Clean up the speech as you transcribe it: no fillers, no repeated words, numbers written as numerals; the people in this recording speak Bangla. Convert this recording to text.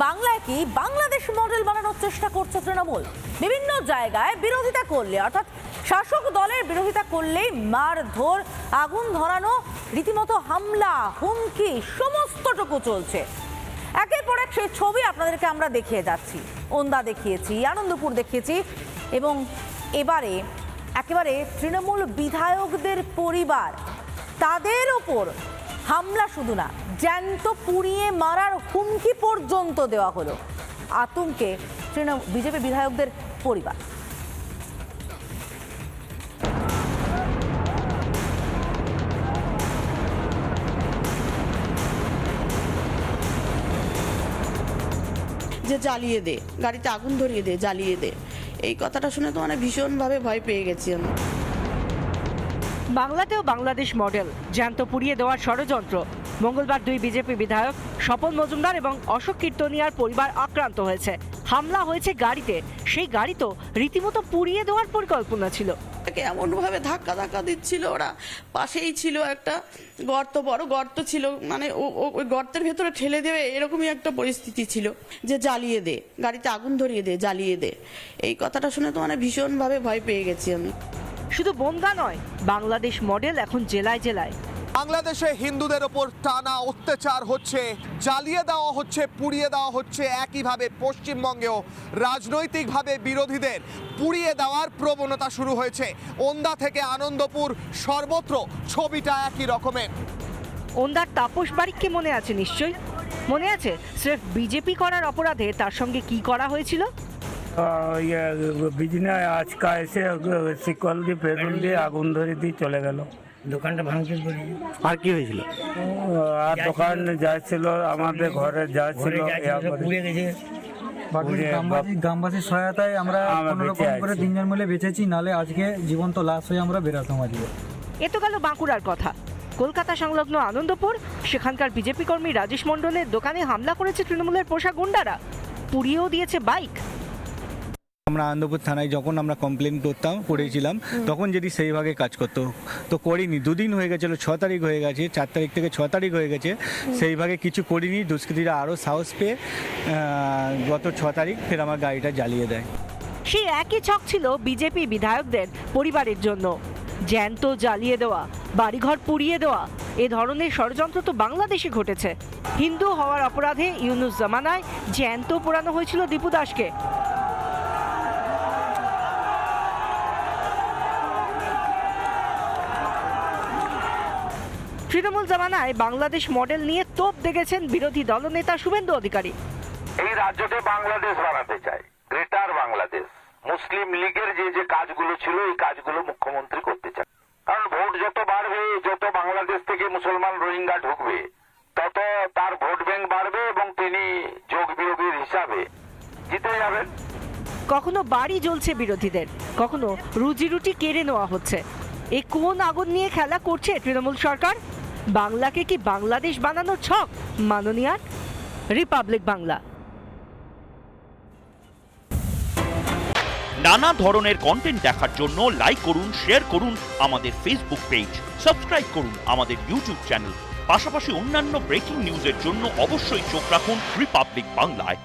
বাংলায় কি বাংলাদেশ মডেল বানানোর চেষ্টা করছে তৃণমূল? বিভিন্ন জায়গায় বিরোধিতা করলে, অর্থাৎ শাসক দলের বিরোধিতা করলেই মারধর, আগুন ধরানো, রীতিমতো হামলা, হুমকি সমস্তটুকু চলছে। একের পর এক সেই ছবি আপনাদেরকে আমরা দেখিয়ে যাচ্ছি। ওন্দা দেখিয়েছি, আনন্দপুর দেখিয়েছি, এবং এবারে একেবারে তৃণমূল বিধায়কদের পরিবার, তাদের ওপর হামলা শুধু না, জ্যান্ত পুড়িয়ে মারার হুমকি পর্যন্ত দেওয়া হলো। আতঙ্কে বিজেপি বিধায়কদের পরিবার। যে জ্বালিয়ে দে, গাড়িতে আগুন ধরিয়ে দে, জ্বালিয়ে দে, এই কথাটা শুনে তো মানে ভীষণভাবে ভয় পেয়ে গেছি আমি। বাংলাতেও বাংলাদেশ মডেল, জ্যান্ত পুড়িয়ে দেওয়ার ষড়যন্ত্র। মঙ্গলবার দুই বিজেপি বিধায়ক স্বপন মজুমদার এবং অশোক কীর্তনিয়ার পরিবার আক্রান্ত হয়েছে। হামলা হয়েছে গাড়িতে, সেই গাড়ি তো রীতিমতো পুড়িয়ে দেওয়ার পরিকল্পনা ছিল। এমনভাবে ধাক্কা ধাক্কা দিচ্ছিল, ওরা পাশেই ছিল একটা গর্ত, বড় গর্ত ছিল, মানে ওই গর্তের ভেতরে ঠেলে দেবে এরকমই একটা পরিস্থিতি ছিল। যে জ্বালিয়ে দে, গাড়িতে আগুন ধরিয়ে দে, জ্বালিয়ে দে, এই কথাটা শুনে তো মানে ভীষণভাবে ভয় পেয়ে গেছি আমি। শুধু বনগা নয়, বাংলাদেশ মডেল এখন জেলায় জেলায়। বাংলাদেশে হিন্দুদের ওপর টানা অত্যাচার হচ্ছে, জ্বালিয়ে দেওয়া হচ্ছে, পুড়িয়ে দেওয়া হচ্ছে। একইভাবে পশ্চিমবঙ্গেও রাজনৈতিকভাবে বিরোধীদের পুড়িয়ে দেওয়ার প্রবণতা শুরু হয়েছে। ওন্দা থেকে আনন্দপুর, সর্বত্র ছবিটা একই রকমের। ওন্দার তাপস বারিককে মনে আছে নিশ্চয়ই? মনে আছে স্রেফ বিজেপি করার অপরাধে তার সঙ্গে কি করা হয়েছিল? বিজনে আজকা এসে শিকল দিয়ে বেলুন দিয়ে আগুন ধরে দিয়ে চলে গেল। দোকানটা ভাঙচুর করি। আর কি হয়েছিল? আর দোকান যাচ্ছিল, আমাদের ঘরে যাচ্ছিল, পুড়ে গেছে। গ্রামবাসীর সহায়তায় আমরা কোনো রকম করে তিনজন মিলে বেঁচেছি, নালে আজকে জীবন্ত লাশ হয়ে আমরা বেরাতাম আজকে। এ তো গেল বাঁকুড়ার কথা। কলকাতা সংলগ্ন আনন্দপুর, সেখানকার বিজেপি কর্মী রাজেশ মণ্ডলের দোকানে হামলা করেছে তৃণমূলের পোষা গুন্ডারা, পুড়িয়েও দিয়েছে বাইক। আমরা আনন্দপুর থানায় যখন আমরা কমপ্লেন করেছিলাম, তখন যদি সেইভাবে কাজ করতো, তো করিনি। দুদিন হয়ে গেছিলো, 6 তারিখ হয়ে গেছে, 4 তারিখ থেকে 6 তারিখ হয়ে গেছে, সেইভাবে কিছু করিনি। দুষ্কৃতীরা আরও সাহস পেয়ে গত 6 তারিখ ফের আমার গাড়িটা জ্বালিয়ে দেয়। সেই একই ছক ছিল বিজেপি বিধায়কদের পরিবারের জন্য। জ্যান্ত জ্বালিয়ে দেওয়া, বাড়িঘর পুড়িয়ে দেওয়া, এ ধরনের ষড়যন্ত্র তো বাংলাদেশে ঘটেছে। হিন্দু হওয়ার অপরাধে ইউনুস জামানায় জ্যান্ত পোড়ানো হয়েছিল দীপু দাসকে। তৃণমূল জামানায় বাংলাদেশ মডেল নিয়ে তোপ দেখেছেন বিরোধী দলনেতা শুভেন্দু অধিকারী। এই রাজ্যকে বাংলাদেশ বানাতে চায়, গ্রেটার বাংলাদেশ। মুসলিম লীগের যে কাজগুলো ছিল, এই কাজগুলো মুখ্যমন্ত্রী করতে চায়। কারণ ভোট যত বাড়বে, যত বাংলাদেশ থেকে মুসলমান রোহিঙ্গা ঢুকবে, তত তার ভোট ব্যাংক বাড়বে এবং তিনি যোগ বিয়োগের হিসাবে জিতে যাবেন। কখনো বাড়ি জ্বলছে বিরোধীদের, কখনো রুজি রুটি কেড়ে নেওয়া হচ্ছে। এ কোন আগুন নিয়ে খেলা করছে তৃণমূল সরকার? বাংলাকে কি বাংলাদেশ বানানোর ছক মাননীয়ার? রিপাবলিক বাংলা। নানা ধরনের কন্টেন্ট দেখার জন্য লাইক করুন, শেয়ার করুন আমাদের ফেসবুক পেজ, সাবস্ক্রাইব করুন আমাদের ইউটিউব চ্যানেল। পাশাপাশি অন্যান্য ব্রেকিং নিউজের জন্য অবশ্যই চোখ রাখুন রিপাবলিক বাংলায়।